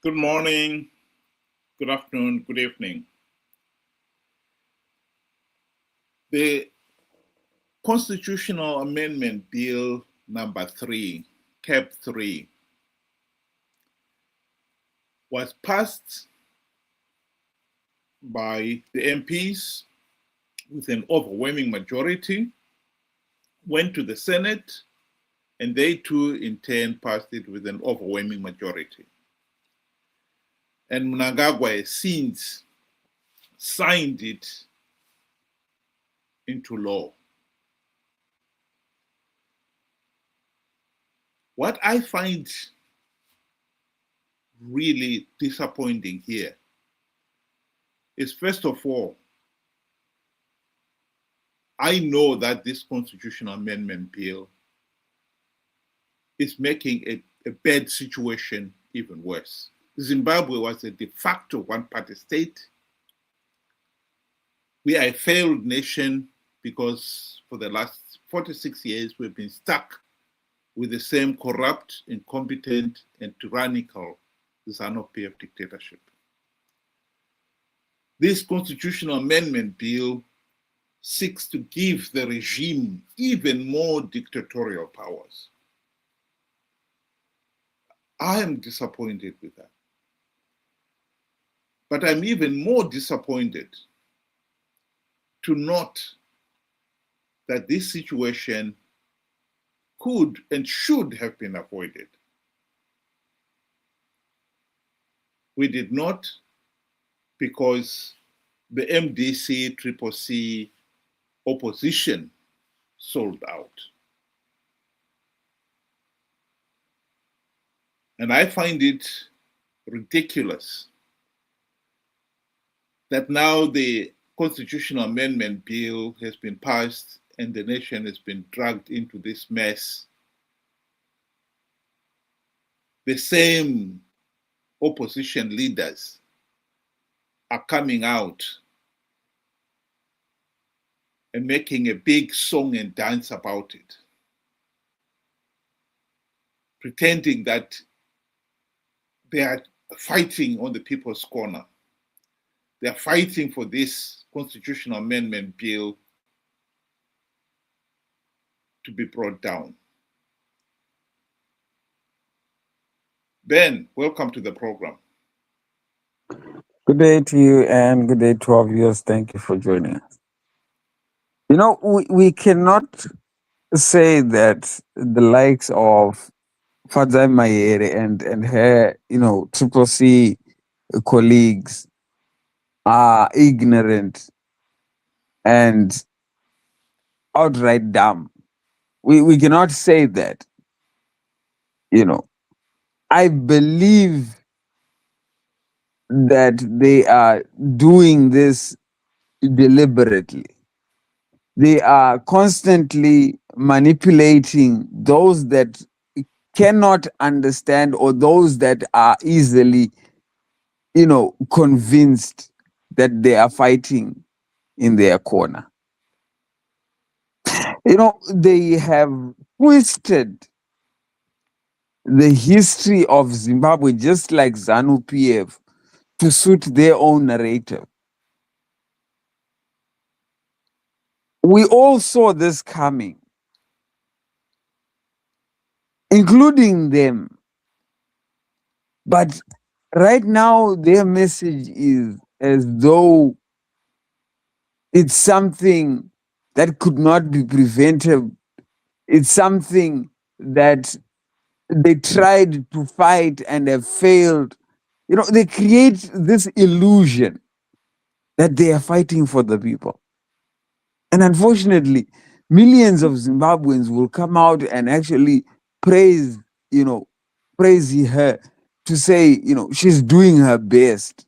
Good morning, good afternoon, good evening. The Constitutional Amendment Bill number 3, CAB3, was passed by the MPs with an overwhelming majority, went to the Senate, and they too in turn passed it with an overwhelming majority. And Mnangagwa has since signed it into law. What I find really disappointing here is, first of all, I know that this constitutional amendment bill is making a bad situation even worse. Zimbabwe was a de facto one-party state. We are a failed nation because for the last 46 years, we've been stuck with the same corrupt, incompetent, and tyrannical ZANU-PF dictatorship. This constitutional amendment bill seeks to give the regime even more dictatorial powers. I am disappointed with that. But I'm even more disappointed to note that this situation could and should have been avoided. We did not, because the MDC, CCC opposition sold out. And I find it ridiculous that now the constitutional amendment bill has been passed and the nation has been dragged into this mess. The same opposition leaders are coming out and making a big song and dance about it, pretending that they are fighting on the people's corner. They are fighting for this constitutional amendment bill to be brought down. Ben, welcome to the program. Good day to you and good day to our viewers. Thank you for joining us. You know, we cannot say that the likes of Fadzai Mahere and her, CCC colleagues are ignorant and outright dumb. We cannot say that. I believe that they are doing this deliberately. They are constantly manipulating those that cannot understand or those that are easily, convinced that they are fighting in their corner. They have twisted the history of Zimbabwe, just like ZANU-PF, to suit their own narrative. We all saw this coming, including them. But right now, their message is as though it's something that could not be prevented. It's something that they tried to fight and have failed. They create this illusion that they are fighting for the people. And unfortunately, millions of Zimbabweans will come out and actually praise her to say, she's doing her best.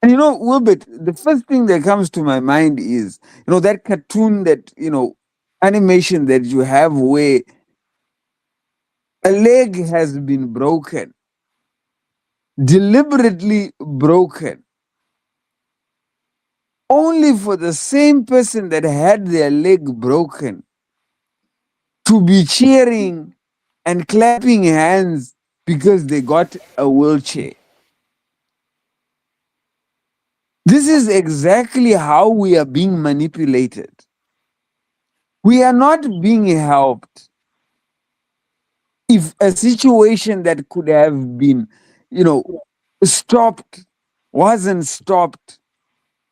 And Wilbert, the first thing that comes to my mind is, that cartoon that, animation that you have where a leg has been broken, deliberately broken, only for the same person that had their leg broken to be cheering and clapping hands because they got a wheelchair. This is exactly how we are being manipulated. We are not being helped. If a situation that could have been, stopped, wasn't stopped,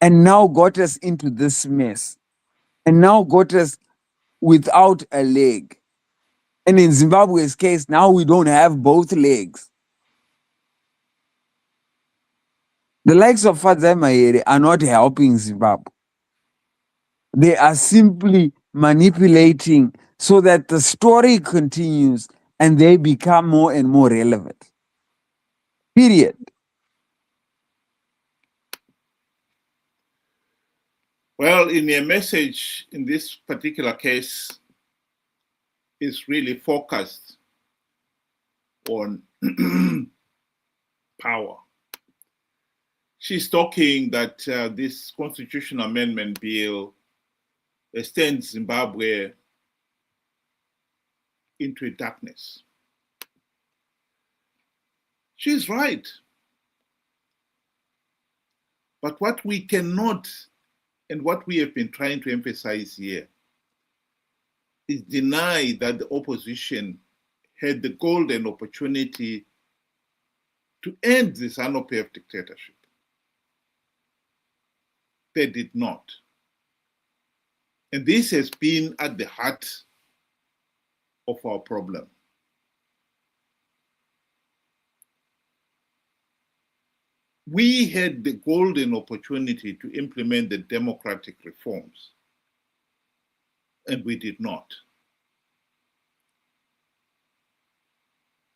and now got us into this mess, and now got us without a leg. And in Zimbabwe's case, now we don't have both legs. The likes of Fadzai Mahere are not helping Zimbabwe. They are simply manipulating so that the story continues and they become more and more relevant. Period. Well, in a message in this particular case, is really focused on power. She's talking that this constitutional amendment bill extends Zimbabwe into a darkness. She's right. But what we cannot, and what we have been trying to emphasize here, is deny that the opposition had the golden opportunity to end this ZANU-PF dictatorship. They did not. And this has been at the heart of our problem. We had the golden opportunity to implement the democratic reforms, and we did not.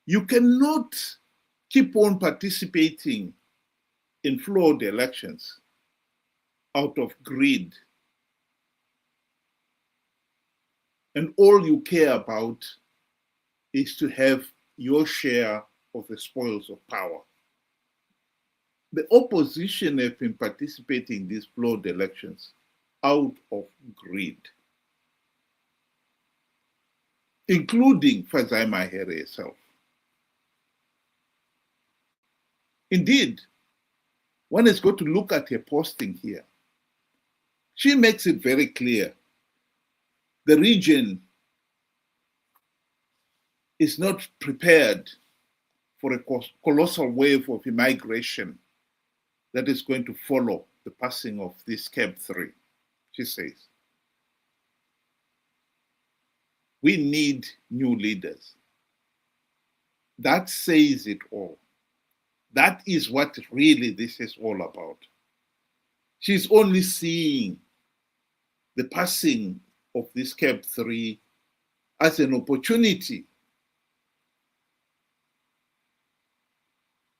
You cannot keep on participating in flawed elections out of greed, and all you care about is to have your share of the spoils of power. The opposition have been participating in these flawed elections out of greed, including Fadzai Mahere herself. Indeed, one has got to look at her posting here. She makes it very clear the region is not prepared for a colossal wave of immigration that is going to follow the passing of this CAB3, she says. We need new leaders. That says it all. That is what really this is all about. She's only seeing the passing of this CAB3 as an opportunity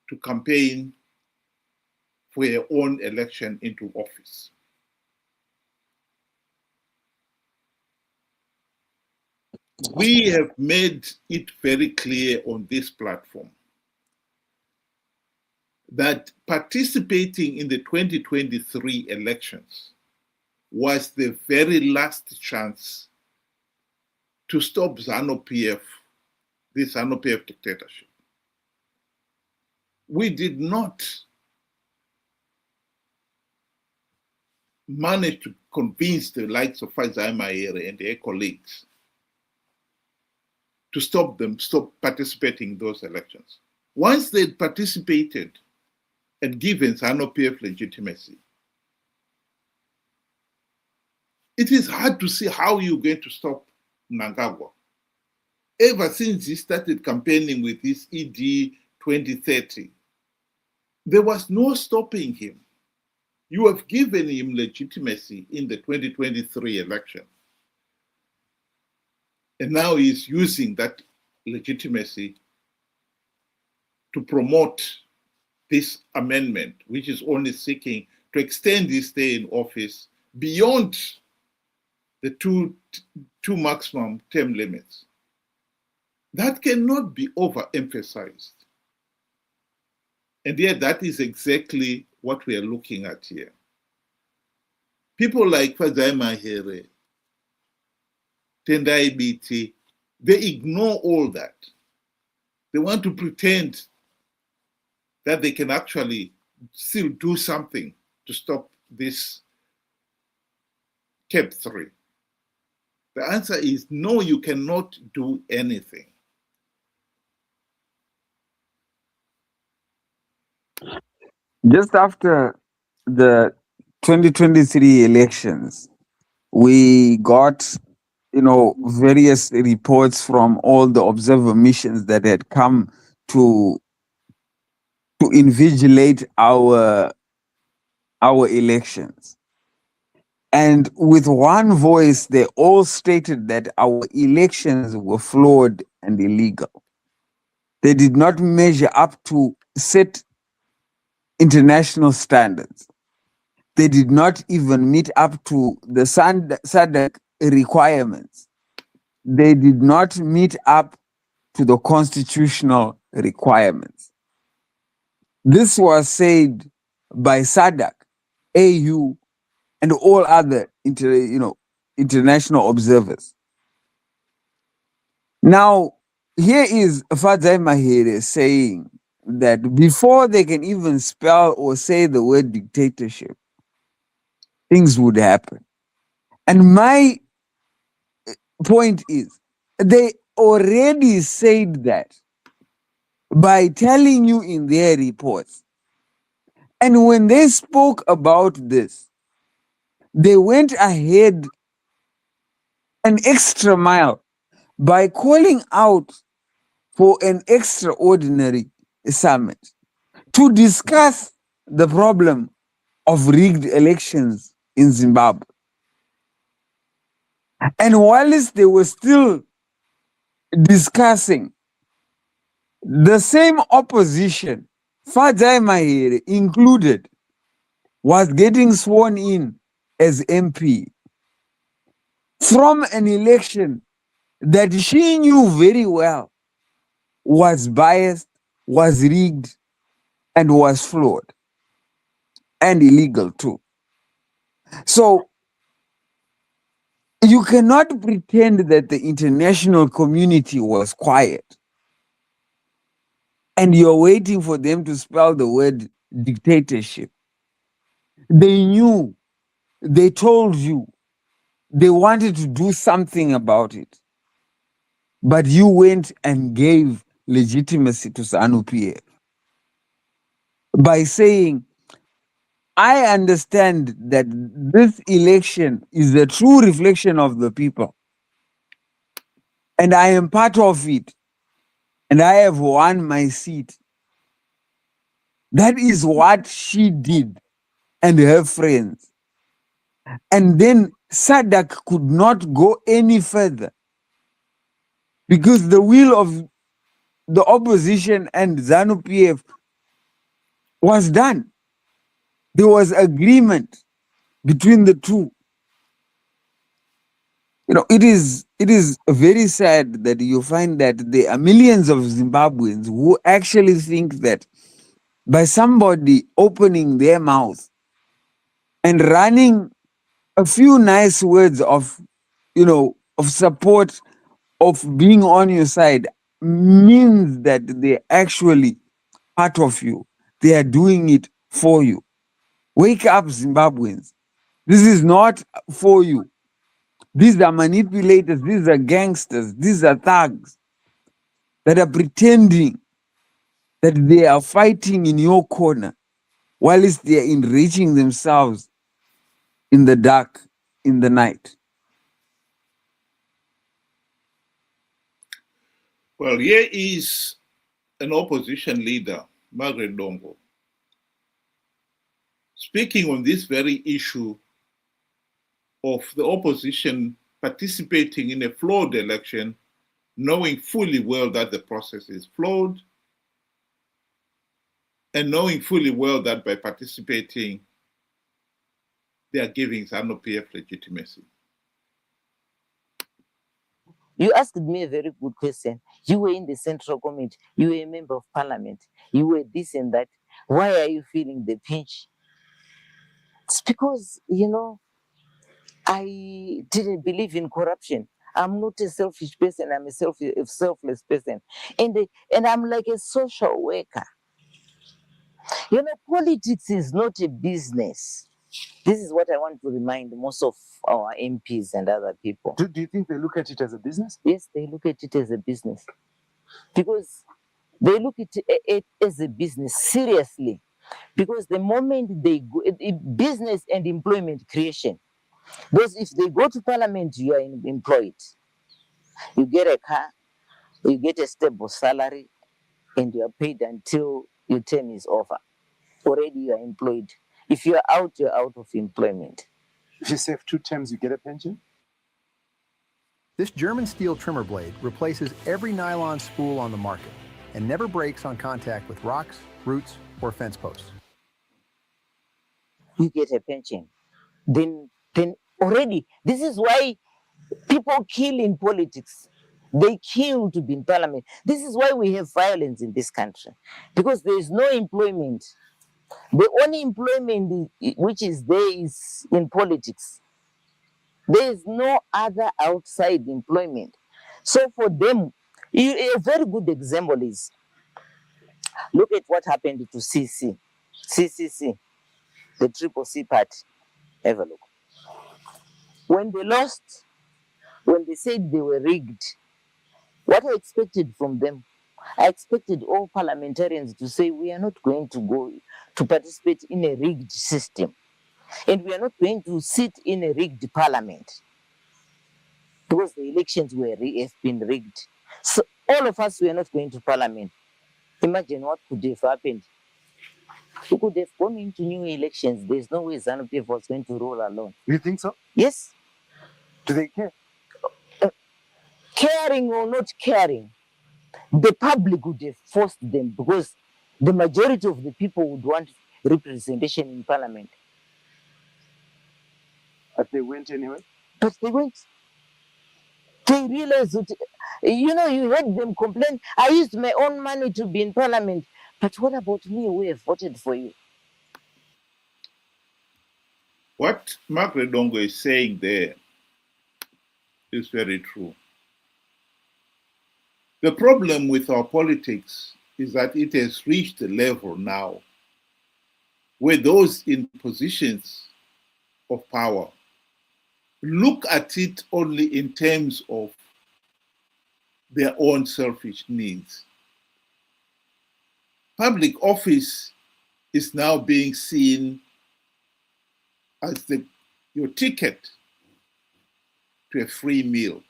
to campaign for her own election into office. We have made it very clear on this platform that participating in the 2023 elections was the very last chance to stop ZANU-PF, this ZANU-PF dictatorship. We did not manage to convince the likes of Fadzai Mahere and their colleagues to stop participating in those elections. Once they'd participated and given ZANU-PF legitimacy, it is hard to see how you're going to stop Mnangagwa. Ever since he started campaigning with his ED 2030, there was no stopping him. You have given him legitimacy in the 2023 election. And now he's using that legitimacy to promote this amendment, which is only seeking to extend his stay in office beyond the two maximum term limits. That cannot be overemphasized. And yet that is exactly what we are looking at here. People like Fadzai Mahere, Tendai BT, they ignore all that. They want to pretend that they can actually still do something to stop this CAB3? The answer is no, you cannot do anything. Just after the 2023 elections, we got, various reports from all the observer missions that had come to invigilate our elections. And with one voice, they all stated that our elections were flawed and illegal. They did not measure up to set international standards. They did not even meet up to the SADC requirements. They did not meet up to the constitutional requirements. This was said by SADC, AU, and all other international observers. Now, here is Fadzai Mahere saying that before they can even spell or say the word dictatorship, things would happen. And my point is, they already said that by telling you in their reports. And when they spoke about this, they went ahead an extra mile by calling out for an extraordinary summit to discuss the problem of rigged elections in Zimbabwe. And whilst they were still discussing, the same opposition, Fadzai Mahere included, was getting sworn in as MP from an election that she knew very well was biased, was rigged, and was flawed, and illegal too. So you cannot pretend that the international community was quiet and you're waiting for them to spell the word dictatorship. They knew, they told you, they wanted to do something about it. But you went and gave legitimacy to ZANU-PF by saying, I understand that this election is a true reflection of the people, and I am part of it, and I have won my seat. That is what she did and her friends. And then SADC could not go any further because the will of the opposition and ZANU-PF was done. There was agreement between the two. It is very sad that you find that there are millions of Zimbabweans who actually think that by somebody opening their mouth and running a few nice words of support, of being on your side, means that they're actually part of you. They are doing it for you. Wake up, Zimbabweans. This is not for you. These are manipulators, these are gangsters, these are thugs that are pretending that they are fighting in your corner whilst they are enriching themselves in the dark, in the night. Well, here is an opposition leader, Margaret Dongo, speaking on this very issue of the opposition participating in a flawed election, knowing fully well that the process is flawed, and knowing fully well that by participating, they are giving ZANU-PF legitimacy. You asked me a very good question. You were in the Central Committee. You were a member of Parliament. You were this and that. Why are you feeling the pinch? It's because, I didn't believe in corruption. I'm not a selfish person. I'm a selfless person. And I'm like a social worker. You know, politics is not a business. This is what I want to remind most of our MPs and other people. Do you think they look at it as a business? Yes, they look at it as a business because they look at it as a business seriously. Because the moment they go, business and employment creation, because if they go to parliament, you are employed. You get a car, you get a stable salary, and you are paid until your term is over. Already you are employed. If you are out, you're out of employment. If you serve 2 terms, you get a pension? This German steel trimmer blade replaces every nylon spool on the market and never breaks on contact with rocks, roots, or fence posts. You get a pension. Then already, this is why people kill in politics. They kill to be in parliament. This is why we have violence in this country, because there is no employment. The only employment which is there is in politics. There is no other outside employment. So for them, a very good example is, look at what happened to CCC, the Triple C party. Have a look. When they lost, when they said they were rigged, what I expected from them, I expected all parliamentarians to say, we are not going to go to participate in a rigged system. And we are not going to sit in a rigged parliament. Because the elections have been rigged. So all of us were not going to parliament. Imagine what could have happened. We could have gone into new elections. There's no way ZANU-PF was going to rule alone. You think so? Yes. Do they care? Caring or not caring, the public would have forced them, because the majority of the people would want representation in parliament. But they went anyway? But they went. They realized that, you know, you heard them complain, I used my own money to be in parliament. But what about me who have voted for you? What Margaret Dongo is saying there is very true. The problem with our politics is that it has reached a level now where those in positions of power look at it only in terms of their own selfish needs. Public office is now being seen as your ticket to a free meal.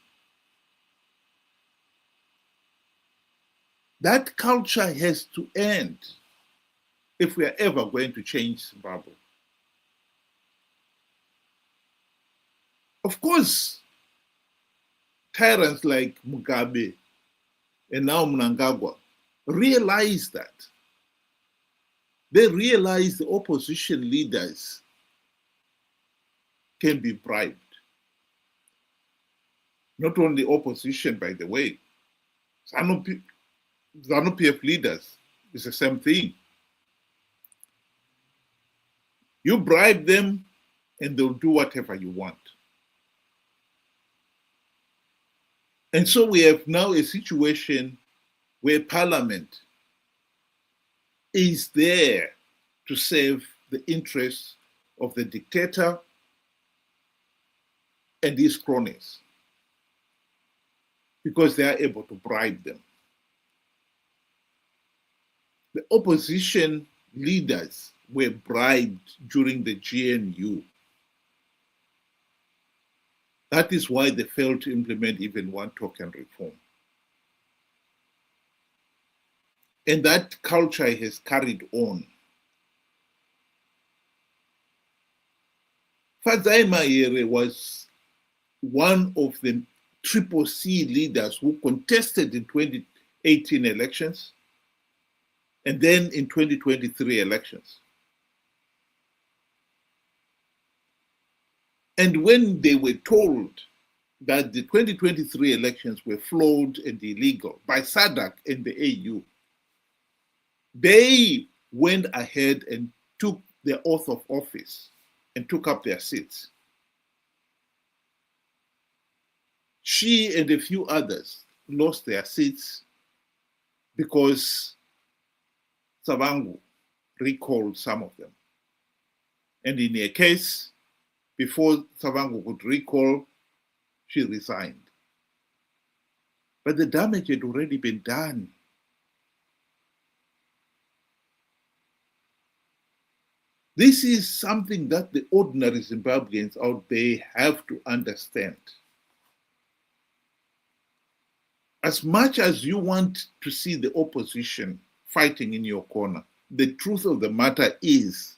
That culture has to end if we are ever going to change Zimbabwe. Of course, tyrants like Mugabe and now Mnangagwa realize that. They realize the opposition leaders can be bribed. Not only opposition, by the way, ZANU-PF leaders is the same thing. You bribe them and they'll do whatever you want. And so we have now a situation where Parliament is there to serve the interests of the dictator and his cronies, because they are able to bribe them. The opposition leaders were bribed during the GNU. That is why they failed to implement even one token reform. And that culture has carried on. Fadzai Mahere was one of the Triple C leaders who contested in 2018 elections and then in 2023 elections. And when they were told that the 2023 elections were flawed and illegal by SADC and the AU, they went ahead and took their oath of office and took up their seats. She and a few others lost their seats because Sabangu recalled some of them. And in a case, before Savango could recall, she resigned. But the damage had already been done. This is something that the ordinary Zimbabweans out there have to understand. As much as you want to see the opposition fighting in your corner, the truth of the matter is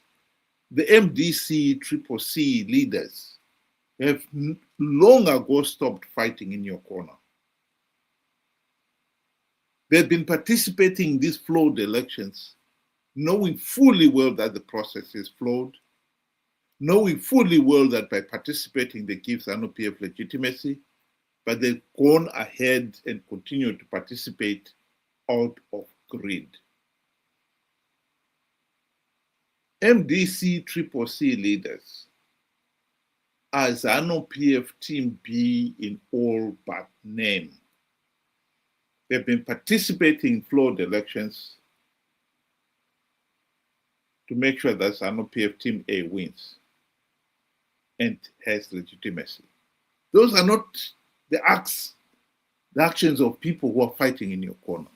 the MDC CCC leaders have long ago stopped fighting in your corner. They've been participating in these flawed elections, knowing fully well that the process is flawed, knowing fully well that by participating they give ZANU-PF legitimacy, but they've gone ahead and continue to participate out of greed. MDC CCC leaders are ZANU-PF Team B in all but name. They've been participating in flawed elections to make sure that ZANU-PF Team A wins and has legitimacy. Those are not the actions of people who are fighting in your corner.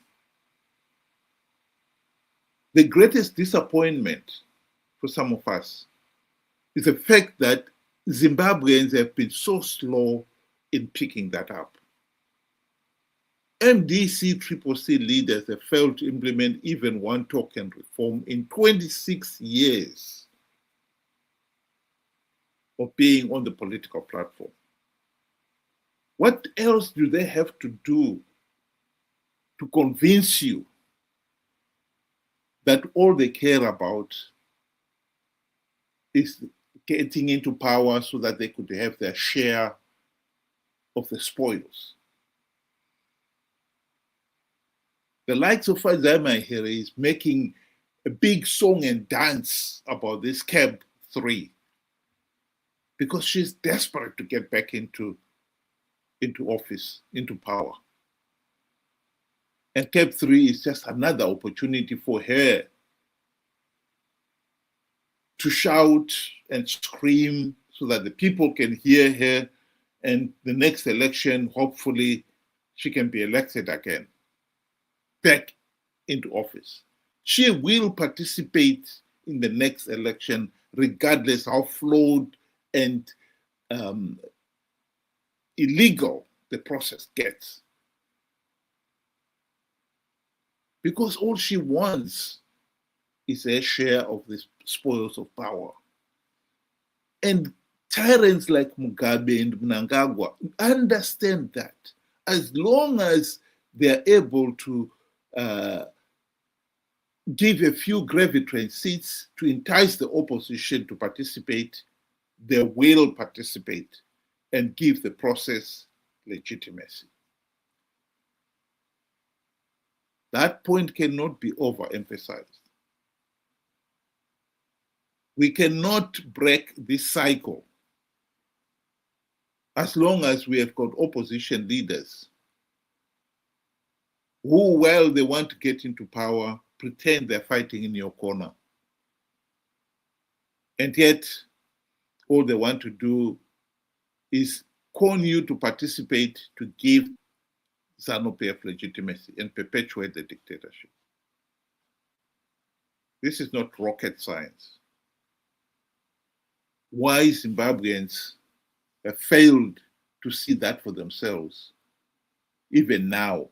The greatest disappointment for some of us is the fact that Zimbabweans have been so slow in picking that up. MDC CCC leaders have failed to implement even one token reform in 26 years of being on the political platform. What else do they have to do to convince you that all they care about is getting into power so that they could have their share of the spoils? The likes of Mahere is making a big song and dance about this CAB3 because she's desperate to get back into office, into power. And CAB3 is just another opportunity for her to shout and scream so that the people can hear her, and the next election, hopefully, she can be elected again, back into office. She will participate in the next election, regardless how flawed and illegal the process gets. Because all she wants is a share of the spoils of power. And tyrants like Mugabe and Mnangagwa understand that. As long as they're able to give a few gravitrine seats to entice the opposition to participate, they will participate and give the process legitimacy. That point cannot be overemphasized. We cannot break this cycle as long as we have got opposition leaders who, while they want to get into power, pretend they're fighting in your corner. And yet, all they want to do is con you to participate to give ZANU-PF legitimacy and perpetuate the dictatorship. This is not rocket science. Why Zimbabweans have failed to see that for themselves, even now,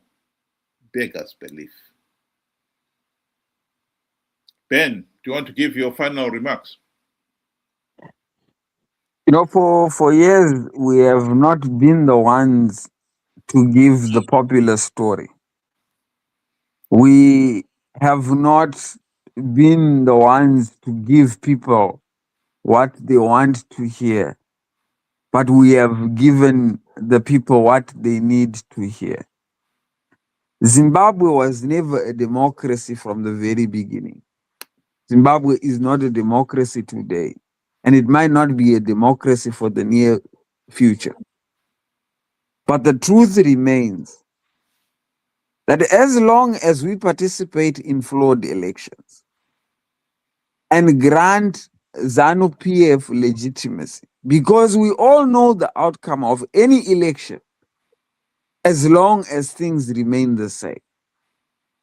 beggars belief. Ben, do you want to give your final remarks? You know, for years, we have not been the ones to give the popular story. We have not been the ones to give people what they want to hear, but we have given the people what they need to hear. Zimbabwe was never a democracy from the very beginning. Zimbabwe is not a democracy today, and it might not be a democracy for the near future. But the truth remains that as long as we participate in flawed elections, and grant ZANU-PF legitimacy. Because we all know the outcome of any election as long as things remain the same.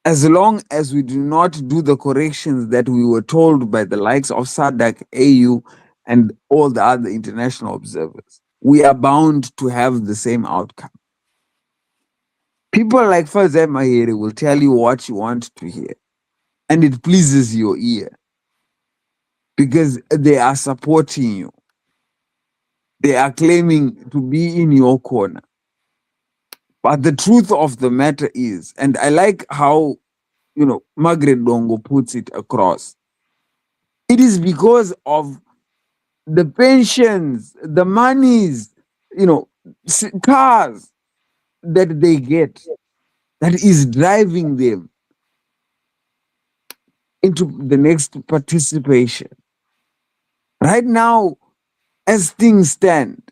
As long as we do not do the corrections that we were told by the likes of SADC, AU, and all the other international observers, we are bound to have the same outcome. People like Fazai Mahere will tell you what you want to hear, and it pleases your ear because they are supporting you. They are claiming to be in your corner. But the truth of the matter is, and I like how, Margaret Dongo puts it across, it is because of the pensions, the monies, cars that they get that is driving them into the next participation. Right now, as things stand,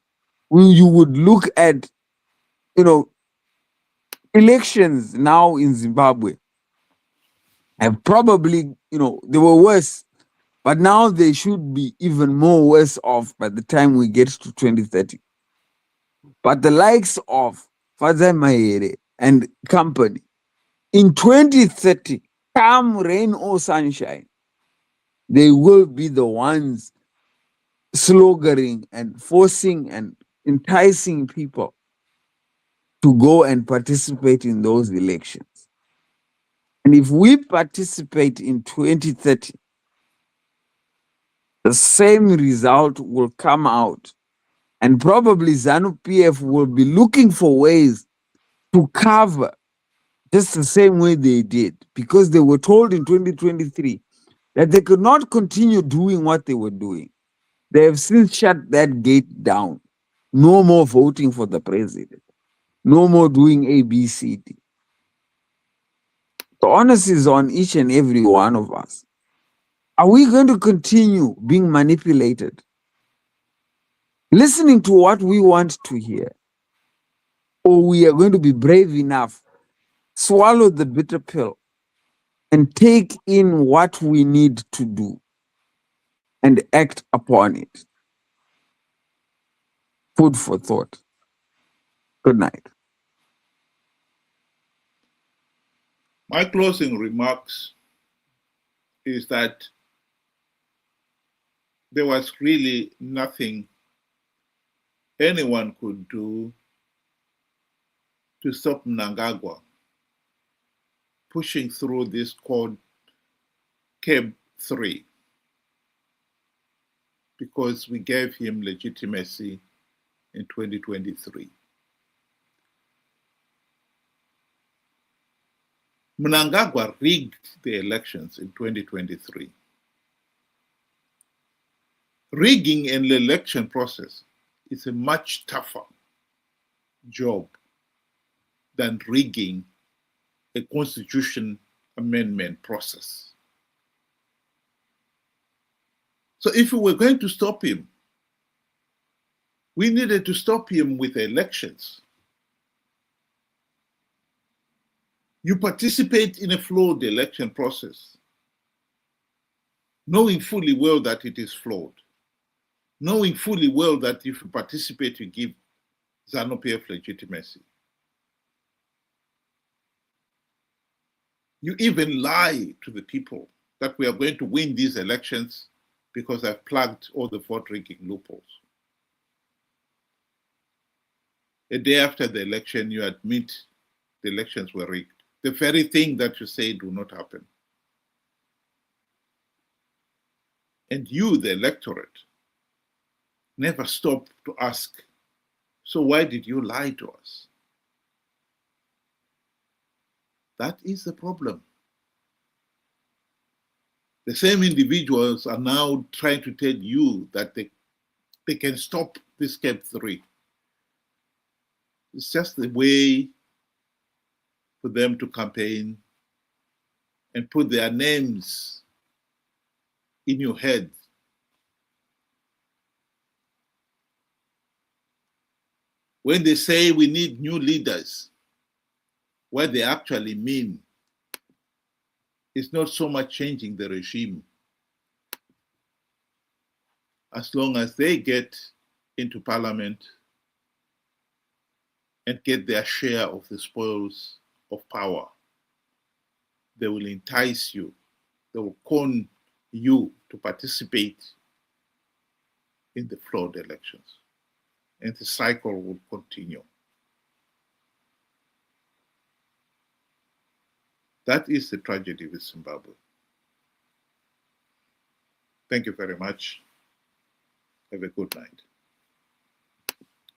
when you would look at, elections now in Zimbabwe have probably, they were worse, but now they should be even more worse off by the time we get to 2030. But the likes of Fazai Mahere and company, in 2030, come rain or sunshine, they will be the ones sloganing and forcing and enticing people to go and participate in those elections. And if we participate in 2030, the same result will come out. And probably ZANU-PF will be looking for ways to cover just the same way they did, because they were told in 2023 that they could not continue doing what they were doing. They have since shut that gate down. No more voting for the president. No more doing ABCD. The onus is on each and every one of us. Are we going to continue being manipulated? Listening to what we want to hear? Or we are going to be brave enough, swallow the bitter pill, and take in what we need to do and act upon it? Food for thought. Good night. My closing remarks is that there was really nothing anyone could do to stop Mnangagwa pushing through this called CAB3, because we gave him legitimacy in 2023. Mnangagwa rigged the elections in 2023. Rigging an election process is a much tougher job than rigging a constitution amendment process. So if we were going to stop him, we needed to stop him with elections. You participate in a flawed election process, knowing fully well that it is flawed, knowing fully well that if you participate, you give ZANU-PF legitimacy. You even lie to the people that we are going to win these elections because I've plugged all the vote rigging loopholes. A day after the election, you admit the elections were rigged. The very thing that you said will not happen. And you, the electorate, never stop to ask, so why did you lie to us? That is the problem. The same individuals are now trying to tell you that they can stop this CAB3. It's just the way for them to campaign and put their names in your head. When they say we need new leaders, what they actually mean is not so much changing the regime, as long as they get into parliament and get their share of the spoils of power, they will entice you, they will con you to participate in the flawed elections. And the cycle will continue. That is the tragedy with Zimbabwe. Thank you very much. Have a good night.